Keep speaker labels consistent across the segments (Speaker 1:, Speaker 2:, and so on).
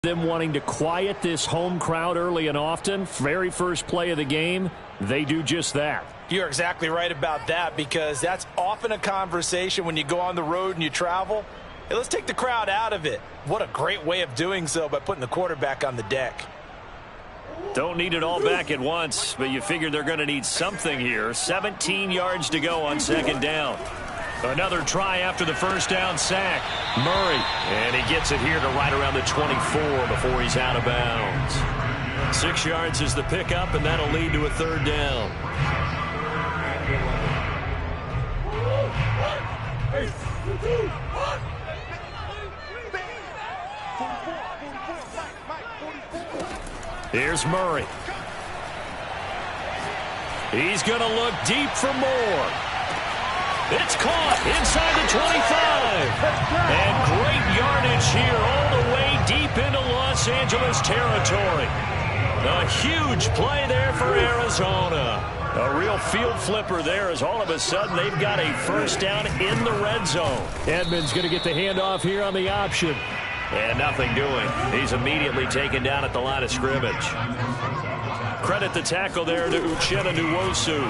Speaker 1: Them wanting to quiet this home crowd early and often. Very first play of the game, they do just that.
Speaker 2: You're exactly right about that, because that's often a conversation when you go on the road and you travel. Hey, let's take the crowd out of it. What a great way of doing so by putting the quarterback on the deck.
Speaker 1: Don't need it all back at once, but you figure they're going to need something here. 17 yards to go on second down. Another try after the first down sack. Murray, and he gets it here to right around the 24 before he's out of bounds. 6 yards is the pickup, and that'll lead to a third down. Here's Murray. He's going to look deep for more. It's caught inside the 25. And great yardage here all the way deep into Los Angeles territory. A huge play there for Arizona. A real field flipper there, as all of a sudden they've got a first down in the red zone. Edmonds going to get the handoff here on the option. And nothing doing. He's immediately taken down at the line of scrimmage. Credit the tackle there to Uchenna Nwosu.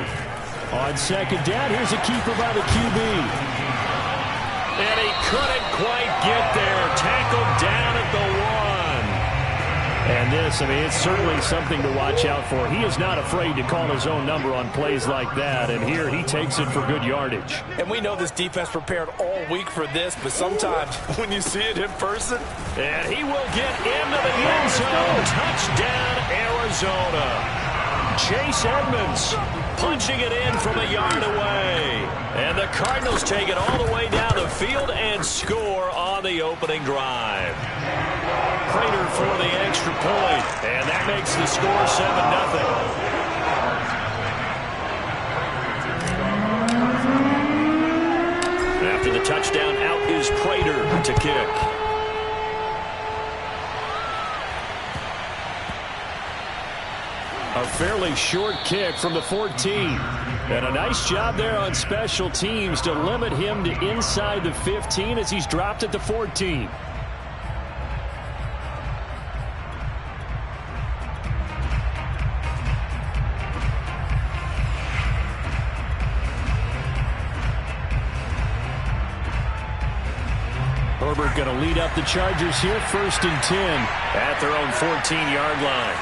Speaker 1: On second down, here's a keeper by the QB. And he couldn't quite get there. Tackled down at the 1. And this, I mean, it's certainly something to watch out for. He is not afraid to call his own number on plays like that. And here he takes it for good yardage.
Speaker 2: And we know this defense prepared all week for this, but sometimes when you see it in person.
Speaker 1: And he will get into the end zone. Touchdown, Arizona. Chase Edmonds punching it in from a yard away. And the Cardinals take it all the way down the field and score on the opening drive. Prater for the extra point. And that makes the score 7-0. After the touchdown, out is Prater to kick. A fairly short kick from the 14. And a nice job there on special teams to limit him to inside the 15 as he's dropped at the 14. Herbert going to lead up the Chargers here, 1st and 10 at their own 14-yard line.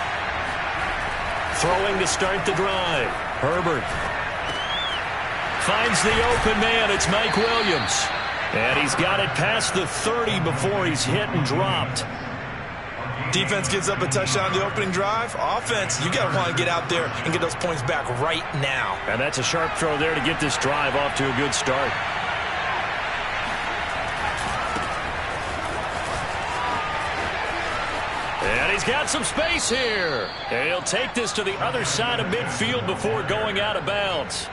Speaker 1: Throwing to start the drive. Herbert finds the open man. It's Mike Williams. And he's got it past the 30 before he's hit and dropped.
Speaker 2: Defense gives up a touchdown on the opening drive. Offense, you got to want to get out there and get those points back right now.
Speaker 1: And that's a sharp throw there to get this drive off to a good start. And he's got some space here. And he'll take this to the other side of midfield before going out of bounds.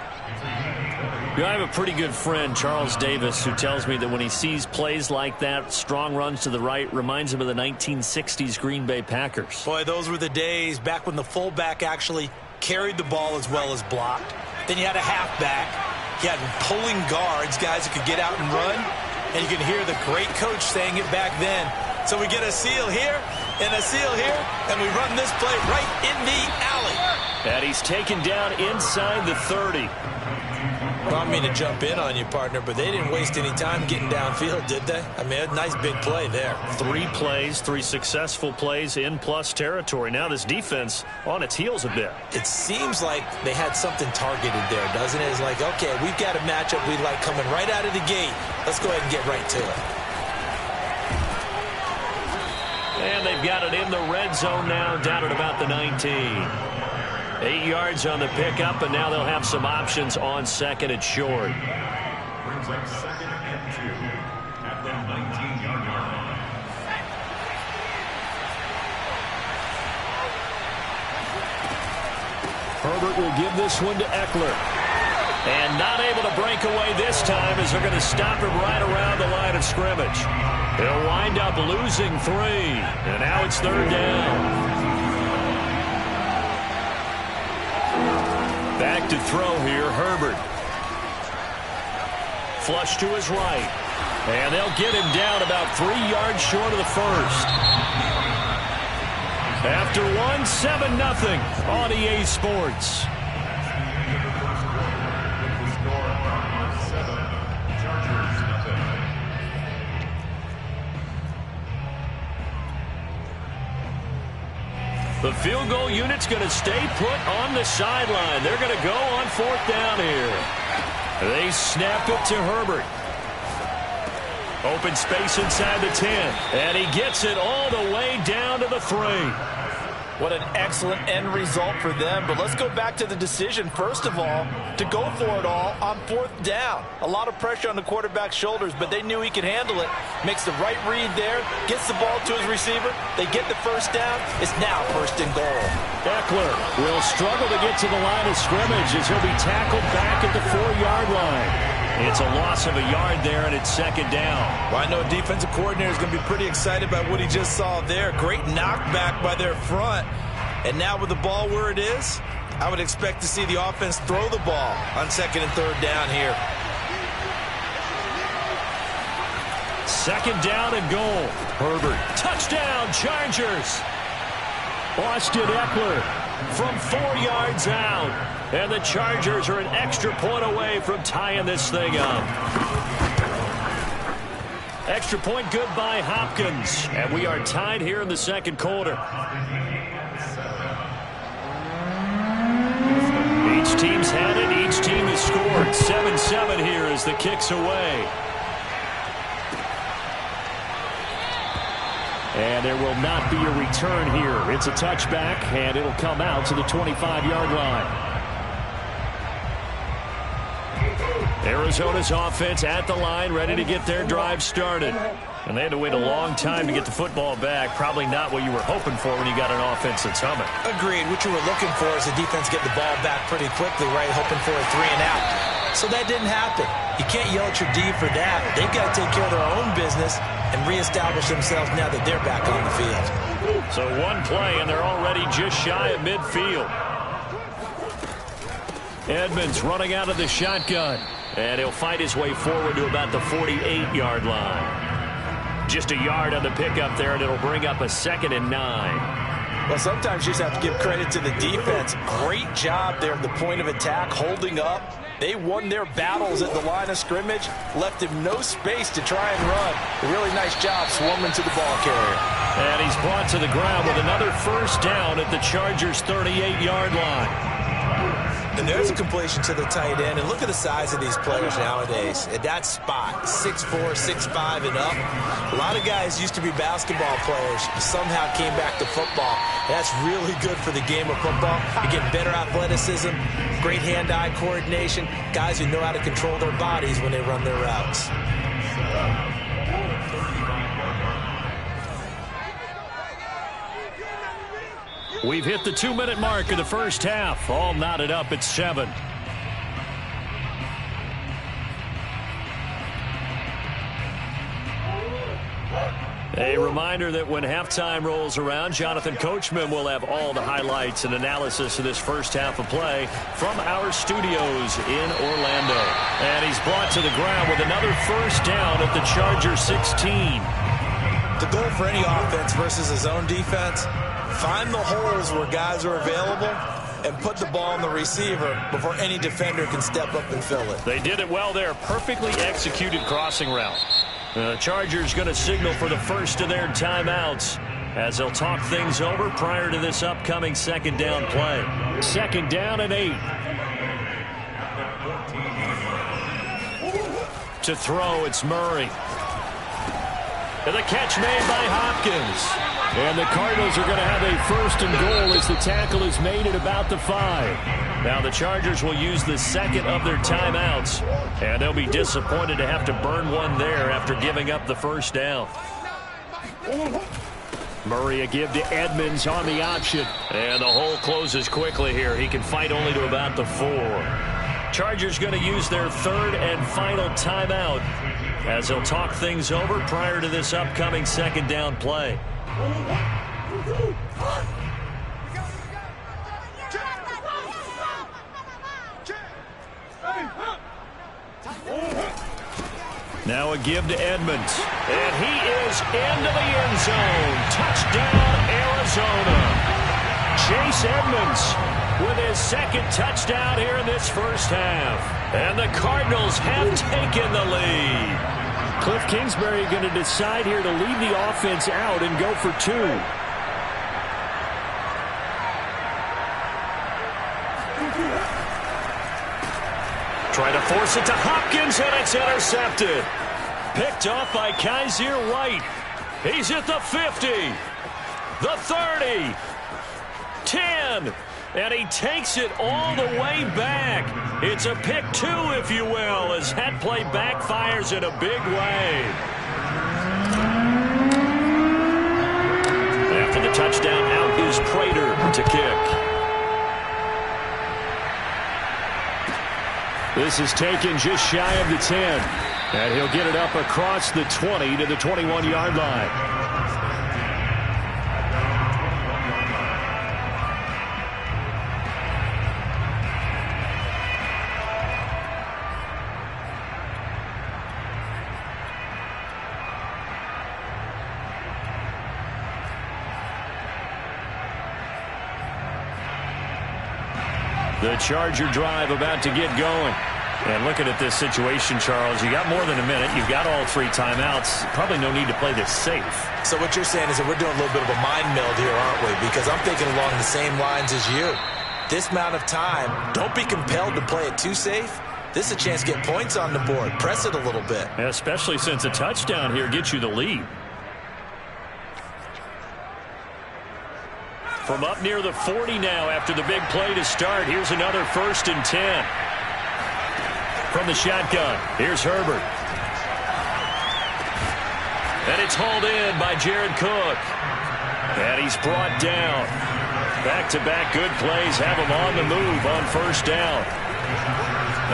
Speaker 1: You know, I have a pretty good friend, Charles Davis, who tells me that when he sees plays like that, strong runs to the right, reminds him of the 1960s Green Bay Packers.
Speaker 2: Boy, those were the days back when the fullback actually carried the ball as well as blocked. Then you had a halfback. You had pulling guards, guys who could get out and run. And you can hear the great coach saying it back then. So we get a seal here and a seal here, and we run this play right in the alley.
Speaker 1: And he's taken down inside the 30.
Speaker 2: Well, I don't mean to jump in on you, partner, but they didn't waste any time getting downfield, did they? I mean, a nice big play there.
Speaker 1: 3 plays, 3 successful plays in plus territory. Now this defense on its heels a bit.
Speaker 2: It seems like they had something targeted there, doesn't it? It's like, okay, we've got a matchup we like coming right out of the gate. Let's go ahead and get right to it.
Speaker 1: And they've got it in the red zone now, down at about the 19. 8 yards on the pickup, and now they'll have some options on second and short.
Speaker 3: Brings up 2nd and 2 at the 19-yard line.
Speaker 1: Herbert will give this one to Eckler. And not able to break away this time as they're going to stop him right around the line of scrimmage. He'll wind up losing 3. And now it's 3rd down. Back to throw here, Herbert. Flush to his right. And they'll get him down about 3 yards short of the first. after one, 7-0 on EA Sports. The field goal unit's going to stay put on the sideline. They're going to go on 4th down here. They snap it to Herbert. Open space inside the 10. And he gets it all the way down to the 3.
Speaker 4: What an excellent end result for them. But let's go back to the decision, first of all, to go for it all on 4th down. A lot of pressure on the quarterback's shoulders, but they knew he could handle it. Makes the right read there, gets the ball to his receiver. They get the first down. It's now 1st and goal.
Speaker 1: Eckler will struggle to get to the line of scrimmage as he'll be tackled back at the 4-yard line. It's a loss of a yard there, and it's 2nd down.
Speaker 2: Well, I know a defensive coordinator is going to be pretty excited about what he just saw there. Great knockback by their front. And now with the ball where it is, I would expect to see the offense throw the ball on 2nd and 3rd down here.
Speaker 1: 2nd down and goal. Herbert. Touchdown, Chargers. Austin Eckler from 4 yards out. And the Chargers are an extra point away from tying this thing up. Extra point good by Hopkins. And we are tied here in the 2nd quarter. Each team's had it. Each team has scored. 7-7 here as the kick's away. And there will not be a return here. It's a touchback, and it'll come out to the 25-yard line. Arizona's offense at the line, ready to get their drive started. And they had to wait a long time to get the football back. Probably not what you were hoping for when you got an offense that's humming.
Speaker 2: Agreed. What you were looking for is the defense getting the ball back pretty quickly, right? Hoping for a 3-and-out. So that didn't happen. You can't yell at your D for that. They've got to take care of their own business and reestablish themselves now that they're back on the field.
Speaker 1: So one play, and they're already just shy of midfield. Edmonds running out of the shotgun. And he'll fight his way forward to about the 48-yard line. Just a yard on the pickup there, and it'll bring up a 2nd and 9.
Speaker 4: Well, sometimes you just have to give credit to the defense. Great job there at the point of attack, holding up. They won their battles at the line of scrimmage, left him no space to try and run. A really nice job swarming to the ball carrier.
Speaker 1: And he's brought to the ground with another 1st down at the Chargers' 38-yard line.
Speaker 2: And there's a completion to the tight end. And look at the size of these players nowadays. At that spot, 6'4", 6'5", and up. A lot of guys used to be basketball players, somehow came back to football. That's really good for the game of football. You're getting better athleticism, great hand-eye coordination, guys who know how to control their bodies when they run their routes.
Speaker 1: We've hit the 2-minute mark of the first half. All knotted up at 7. A reminder that when halftime rolls around, Jonathan Coachman will have all the highlights and analysis of this first half of play from our studios in Orlando. And he's brought to the ground with another 1st down at the Chargers 16.
Speaker 2: The goal for any offense versus his own defense, find the holes where guys are available and put the ball on the receiver before any defender can step up and fill it.
Speaker 1: They did it well there. Perfectly executed crossing route. The Chargers going to signal for the first of their timeouts as they'll talk things over prior to this upcoming 2nd down play. 2nd down and 8. To throw, it's Murray. And the catch made by Hopkins. And the Cardinals are going to have a 1st and goal as the tackle is made at about the 5. Now the Chargers will use the 2nd of their timeouts. And they'll be disappointed to have to burn one there after giving up the 1st down. Murray a give to Edmonds on the option. And the hole closes quickly here. He can fight only to about the 4. Chargers going to use their 3rd and final timeout as they'll talk things over prior to this upcoming 2nd down play. Now a give to Edmonds. And he is into the end zone. Touchdown, Arizona. Chase Edmonds with his second touchdown here in this first half. And the Cardinals have taken the lead. Cliff Kingsbury going to decide here to lead the offense out and go for two. Trying to force it to Hopkins, and it's intercepted. Picked off by Kaiser White. He's at the 50, the 30, 10, and he takes it all the way back. It's a pick two, if you will, as that play backfires in a big way. After the touchdown, out is Prater to kick. This is taken just shy of the 10. And he'll get it up across the 20 to the 21-yard line. The Charger drive about to get going. And looking at this situation, Charles, you got more than a minute. You've got all three timeouts. Probably no need to play this safe. So what you're saying is that we're doing a little bit of a mind meld here, aren't we? Because I'm thinking along the same lines as you. This amount of time, don't be compelled to play it too safe. This is a chance to get points on the board. Press it a little bit. Especially since a touchdown here gets you the lead. From up near the 40 now after the big play to start. Here's another 1st and 10. From the shotgun, here's Herbert. And it's hauled in by Jared Cook. And he's brought down. Back-to-back good plays have him on the move on 1st down.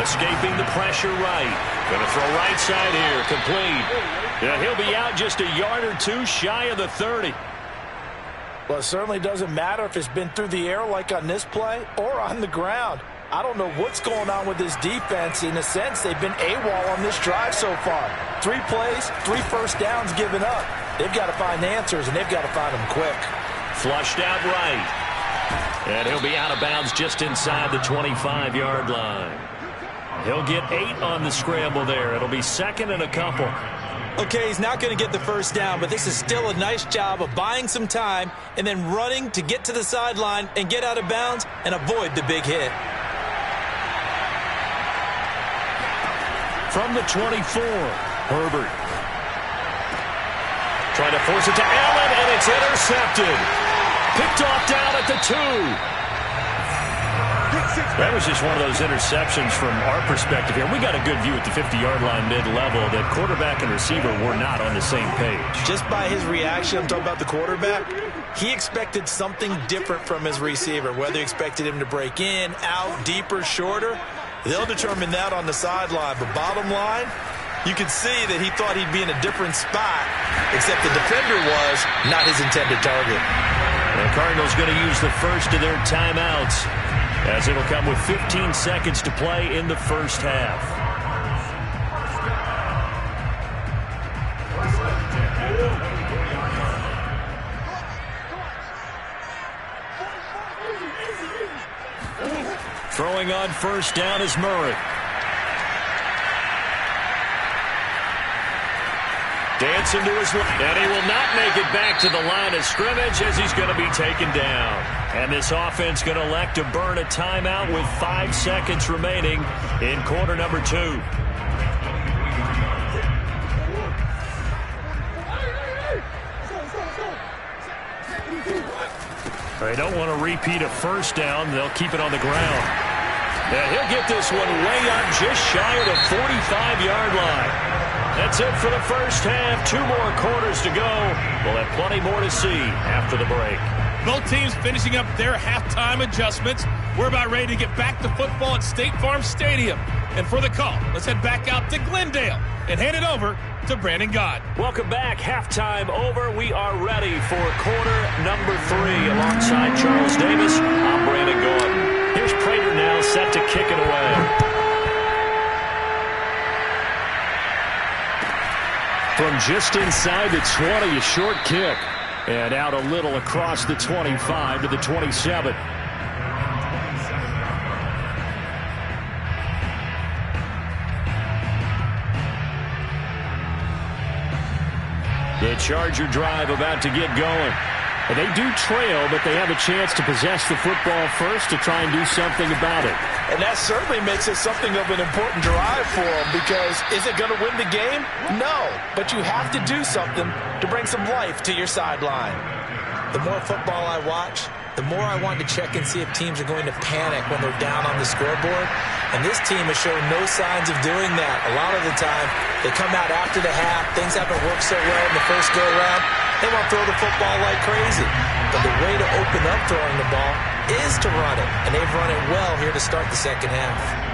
Speaker 1: Escaping the pressure right. Going to throw right side here, complete. Yeah, he'll be out just a yard or two shy of the 30.
Speaker 4: Well, it certainly doesn't matter if it's been through the air like on this play or on the ground. I don't know what's going on with this defense. In a sense, they've been AWOL on this drive so far. 3 plays, 3 first downs given up. They've got to find answers, and they've got to find them quick.
Speaker 1: Flushed out right. And he'll be out of bounds just inside the 25-yard line. He'll get 8 on the scramble there. It'll be 2nd and a couple.
Speaker 2: Okay, he's not going to get the first down, but this is still a nice job of buying some time and then running to get to the sideline and get out of bounds and avoid the big hit.
Speaker 1: From the 24, Herbert. Trying to force it to Allen, and it's intercepted. Picked off down at the 2. That was just one of those interceptions from our perspective here. We got a good view at the 50-yard line mid-level that quarterback and receiver were not on the same page.
Speaker 2: Just by his reaction, I'm talking about the quarterback, he expected something different from his receiver, whether he expected him to break in, out, deeper, shorter. They'll determine that on the sideline. But bottom line, you could see that he thought he'd be in a different spot, except the defender was not his intended target.
Speaker 1: The Cardinals going to use the first of their timeouts, as it'll come with 15 seconds to play in the first half. Throwing on 1st down is Murray. Dancing to his left, and he will not make it back to the line of scrimmage as he's going to be taken down. And this offense going to elect to burn a timeout with 5 seconds remaining in quarter number 2. They don't want to repeat a first down. They'll keep it on the ground. And he'll get this one way up just shy of the 45-yard line. That's it for the first half. 2 more quarters to go. We'll have plenty more to see after the break.
Speaker 5: Both teams finishing up their halftime adjustments. We're about ready to get back to football at State Farm Stadium. And for the call, let's head back out to Glendale and hand it over to Brandon Gott.
Speaker 1: Welcome back. Halftime over. We are ready for quarter number 3. Alongside Charles Davis, I'm Brandon Gott. Here's Prater now set to kick it away. From just inside the 20, a short kick. And out a little across the 25 to the 27. The Charger drive about to get going. And they do trail, but they have a chance to possess the football first to try and do something about it.
Speaker 4: And that certainly makes it something of an important drive for them, because is it going to win the game? No, but you have to do something to bring some life to your sideline.
Speaker 2: The more football I watch, the more I want to check and see if teams are going to panic when they're down on the scoreboard. And this team has shown no signs of doing that. A lot of the time, they come out after the half. Things haven't worked so well in the first go-around. They want to throw the football like crazy. But the way to open up throwing the ball is to run it. And they've run it well here to start the second half.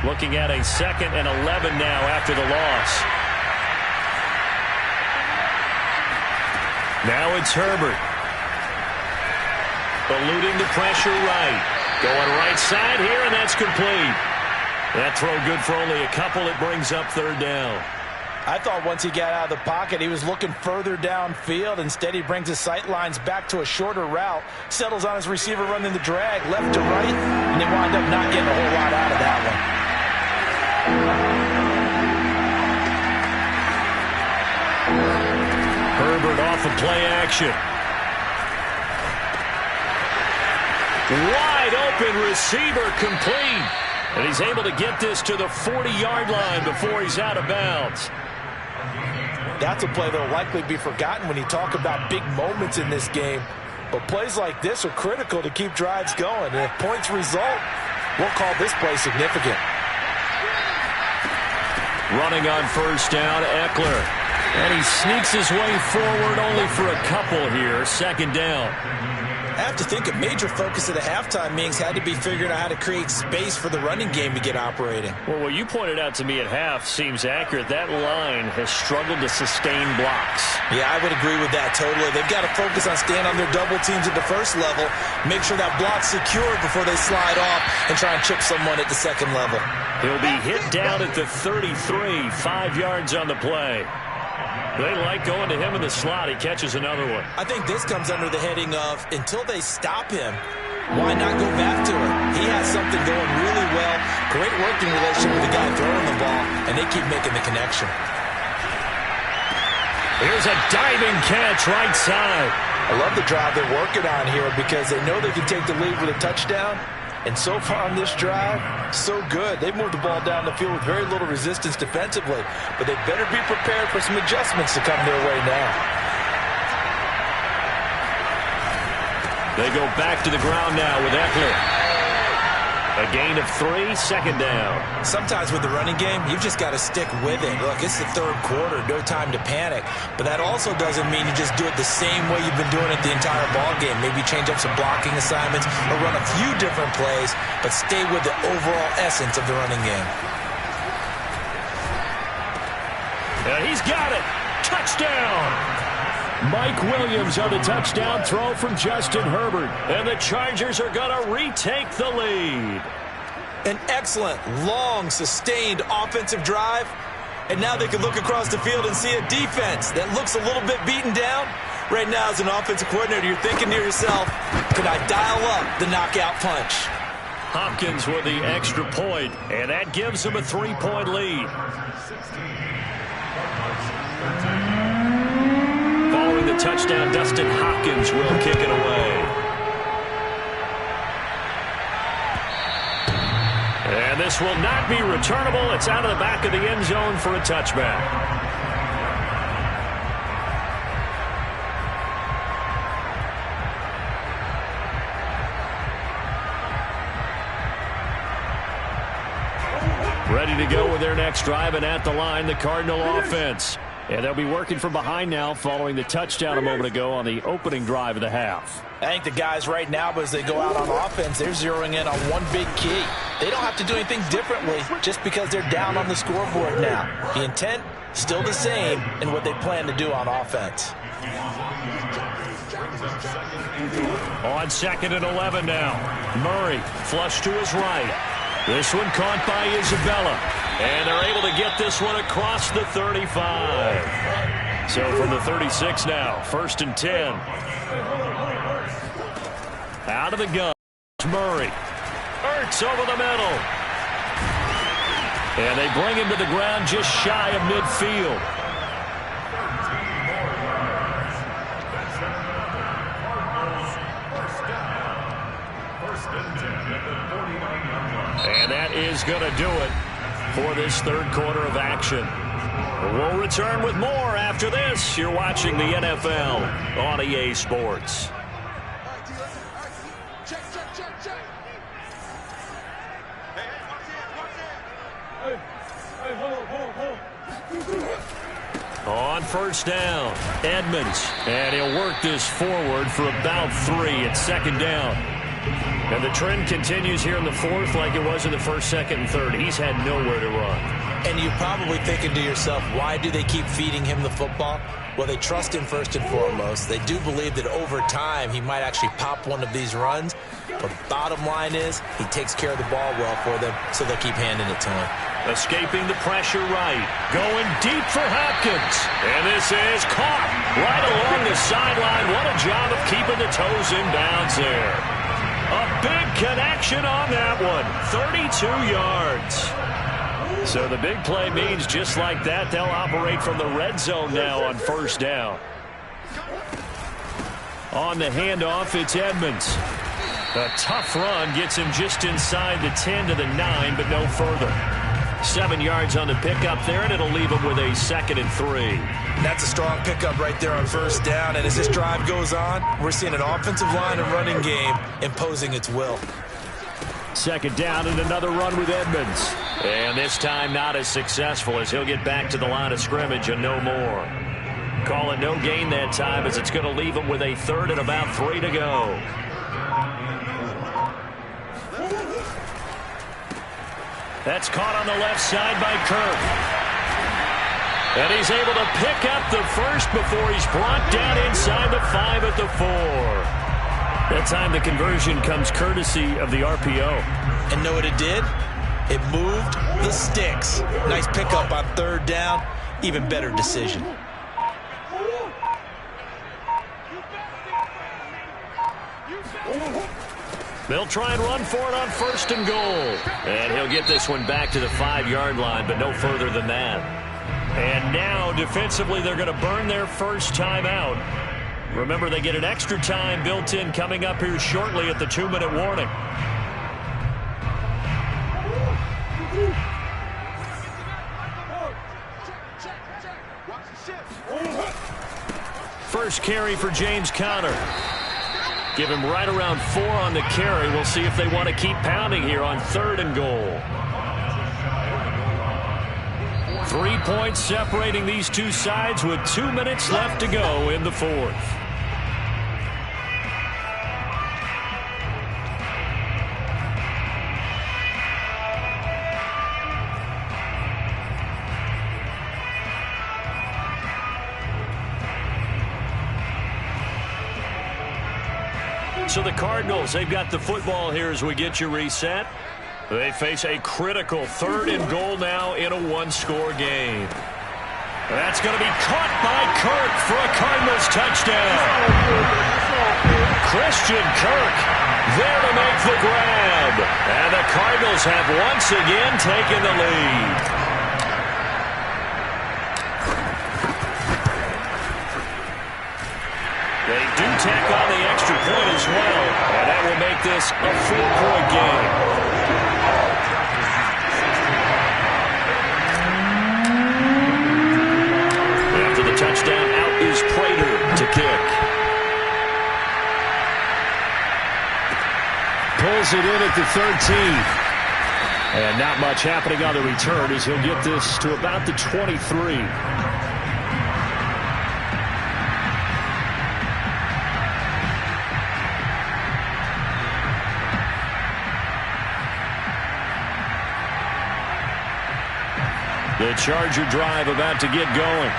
Speaker 1: Looking at a 2nd and 11 now after the loss. Now it's Herbert. Eluding the pressure right. Going right side here, and that's complete. That throw good for only a couple. It brings up 3rd down.
Speaker 4: I thought once he got out of the pocket, he was looking further downfield. Instead, he brings his sight lines back to a shorter route, settles on his receiver running the drag left to right, and they wind up not getting a whole lot out of that one.
Speaker 1: Herbert off of play action. Wide open receiver complete. And he's able to get this to the 40-yard line before he's out of bounds.
Speaker 4: That's a play that will likely be forgotten when you talk about big moments in this game. But plays like this are critical to keep drives going. And if points result, we'll call this play significant.
Speaker 1: Running on 1st down, Eckler. And he sneaks his way forward only for a couple here. 2nd down.
Speaker 2: I have to think a major focus of the halftime meetings had to be figuring out how to create space for the running game to get operating.
Speaker 1: Well, what you pointed out to me at half seems accurate. That line has struggled to sustain blocks.
Speaker 2: Yeah, I would agree with that totally. They've got to focus on staying on their double teams at the first level, make sure that block's secured before they slide off and try and chip someone at the second level.
Speaker 1: He'll be hit down at the 33, 5 yards on the play. They like going to him in the slot. He catches another one.
Speaker 2: I think this comes under the heading of, until they stop him, why not go back to it? He has something going really well. Great working relationship with the guy throwing the ball, and they keep making the connection.
Speaker 1: Here's a diving catch right side.
Speaker 4: I love the drive they're working on here because they know they can take the lead with a touchdown. And so far on this drive, so good. They've moved the ball down the field with very little resistance defensively. But they better be prepared for some adjustments to come their way now.
Speaker 1: They go back to the ground now with Eckler. A gain of 3, 2nd down.
Speaker 2: Sometimes with the running game, you've just got to stick with it. Look, it's the 3rd quarter, no time to panic. But that also doesn't mean you just do it the same way you've been doing it the entire ball game. Maybe change up some blocking assignments or run a few different plays, but stay with the overall essence of the running game.
Speaker 1: He's got it. Touchdown. Mike Williams on the touchdown throw from Justin Herbert. And the Chargers are going to retake the lead.
Speaker 2: An excellent, long, sustained offensive drive. And now they can look across the field and see a defense that looks a little bit beaten down. Right now, as an offensive coordinator, you're thinking to yourself, can I dial up the knockout punch?
Speaker 1: Hopkins with the extra point, and that gives them a 3-point lead. Following the touchdown, Dustin Hopkins will kick it away. And this will not be returnable. It's out of the back of the end zone for a touchback. Ready to go with their next drive, and at the line, the Cardinal offense. And they'll be working from behind now following the touchdown a moment ago on the opening drive of the half.
Speaker 4: I think the guys right now, as they go out on offense, they're zeroing in on one big key. They don't have to do anything differently just because they're down on the scoreboard now. The intent, still the same in what they plan to do on offense.
Speaker 1: On 2nd and 11 now. Murray flush to his right. This one caught by Isabella. And they're able to get this one across the 35. So from the 36 now, 1st and 10. Out of the gun. Murray. Ertz over the middle. And they bring him to the ground just shy of midfield. And that is going to do it for this third quarter of action. We'll return with more after this. You're watching the NFL on EA Sports. On 1st down, Edmonds. And he'll work this forward for about 3 at 2nd down. And the trend continues here in the 4th like it was in the 1st, 2nd, and 3rd. He's had nowhere to run.
Speaker 2: And you're probably thinking to yourself, why do they keep feeding him the football? Well, they trust him first and foremost. They do believe that over time he might actually pop one of these runs. But bottom line is he takes care of the ball well for them, so they'll keep handing it to him.
Speaker 1: Escaping the pressure right. Going deep for Hopkins. And this is caught right along the sideline. What a job of keeping the toes in bounds there. A big connection on that one. 32 yards. So the big play means just like that, they'll operate from the red zone now on 1st down. On the handoff, it's Edmonds. A tough run gets him just inside the 10 to the 9, but no further. 7 yards on the pickup there, and it'll leave him with a 2nd and 3.
Speaker 2: That's a strong pickup right there on 1st down. And as this drive goes on, we're seeing an offensive line and running game imposing its will.
Speaker 1: 2nd down and another run with Edmonds. And this time not as successful as he'll get back to the line of scrimmage and no more. Call it no gain that time as it's going to leave him with a 3rd and about 3 to go. That's caught on the left side by Kirk. And he's able to pick up the first before he's brought down inside the 5 at the 4. That time the conversion comes courtesy of the RPO.
Speaker 2: And know what it did? It moved the sticks. Nice pickup on 3rd down. Even better decision.
Speaker 1: They'll try and run for it on 1st and goal. And he'll get this one back to the 5-yard line, but no further than that. And now, defensively, they're going to burn their first timeout. Remember, they get an extra time built in coming up here shortly at the 2-minute warning. First carry for James Conner. Give him right around 4 on the carry. We'll see if they want to keep pounding here on 3rd and goal. 3 points separating these two sides with 2 minutes left to go in the 4th. So the Cardinals, they've got the football here as we get you reset. They face a critical 3rd and goal now in a 1-score game. That's going to be caught by Kirk for a Cardinals touchdown. Christian Kirk there to make the grab. And the Cardinals have once again taken the lead. They do tack on the extra point as well, and that will make this a 4-point game. After the touchdown, out is Prater to kick. Pulls it in at the 13. And not much happening on the return as he'll get this to about the 23. Charger drive about to get going.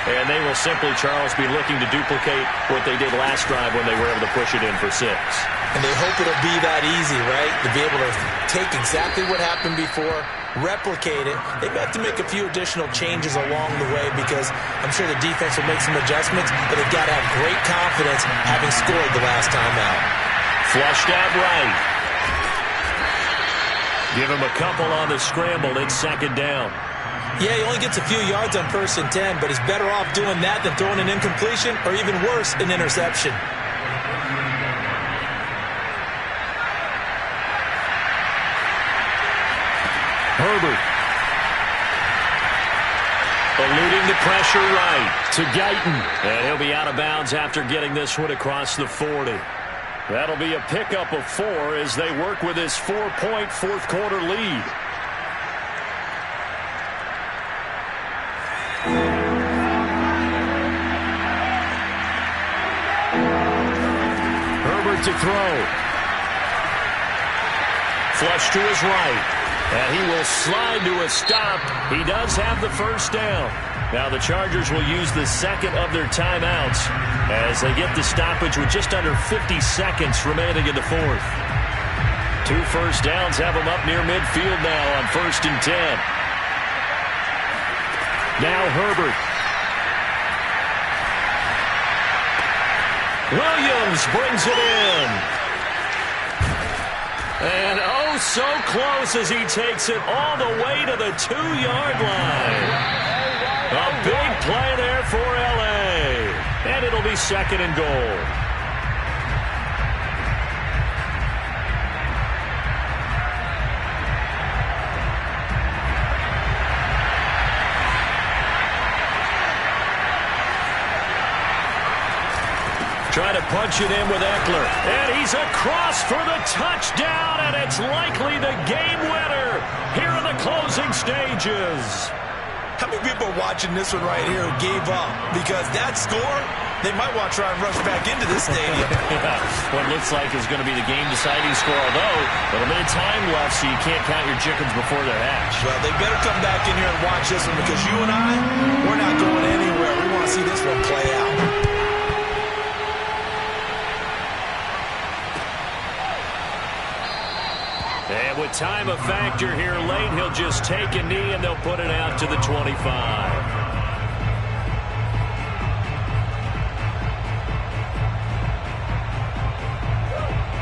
Speaker 1: And they will simply, Charles, be looking to duplicate what they did last drive when they were able to push it in for 6.
Speaker 2: And they hope it'll be that easy, right? To be able to take exactly what happened before, replicate it. They may have to make a few additional changes along the way because I'm sure the defense will make some adjustments, but they've got to have great confidence having scored the last time out.
Speaker 1: Flushed out right. Give him a couple on the scramble. It's 2nd down.
Speaker 2: Yeah, he only gets a few yards on 1st and 10, but he's better off doing that than throwing an incompletion or even worse, an interception.
Speaker 1: Herbert. Eluding the pressure right to Guyton. And he'll be out of bounds after getting this one across the 40. That'll be a pickup of 4 as they work with his 4-point fourth-quarter lead. Herbert to throw. Flush to his right. And he will slide to a stop. He does have the 1st down. Now the Chargers will use the 2nd of their timeouts as they get the stoppage with just under 50 seconds remaining in the 4th. 2 first downs have them up near midfield now on 1st and 10. Now Herbert. Williams brings it in. And oh, so close as he takes it all the way to the 2-yard line. A big play there for L.A. And it'll be 2nd and goal. Trying to punch it in with Eckler. And he's across for the touchdown, and it's likely the game winner here in the closing stages.
Speaker 2: How many people are watching this one right here who gave up? Because that score, they might want to try and rush back into this stadium.
Speaker 1: Yeah, what looks like is going to be the game-deciding score, although a little bit of time left, so you can't count your chickens before they're hatched.
Speaker 2: Well, they better come back in here and watch this one because you and I, we're not going anywhere. We want to see this one play out.
Speaker 1: And with time a factor here late, he'll just take a knee and they'll put it out to the 25.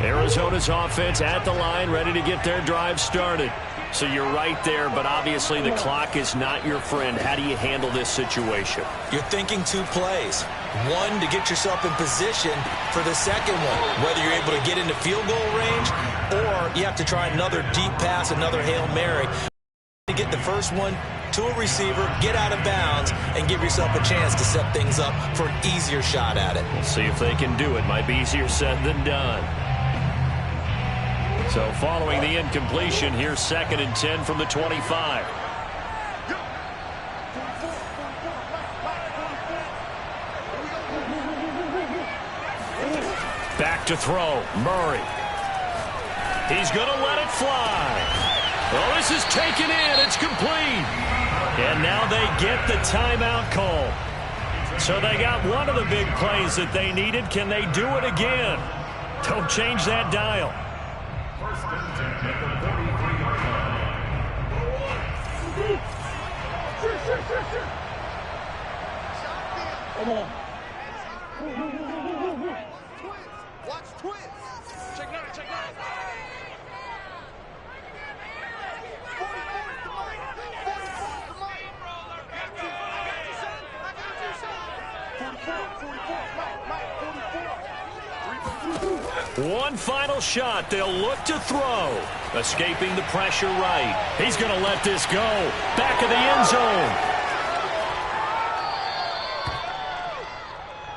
Speaker 1: Arizona's offense at the line, ready to get their drive started. So you're right there, but obviously the clock is not your friend. How do you handle this situation?
Speaker 2: You're thinking 2 plays. One, to get yourself in position for the second one, whether you're able to get into field goal range or you have to try another deep pass, another Hail Mary. To get the first one to a receiver, get out of bounds, and give yourself a chance to set things up for an easier shot at it.
Speaker 1: We'll see if they can do it. Might be easier said than done. So following the incompletion, here's 2nd and 10 from the 25. Back to throw, Murray. He's going to let it fly. Well, this is taken in. It's complete. And now they get the timeout call. So they got one of the big plays that they needed. Can they do it again? Don't change that dial.
Speaker 6: Come on. Watch twins. Check it out, check it out.
Speaker 1: 44. One final shot. They'll look to throw. Escaping the pressure right. He's going to let this go. Back of the end zone.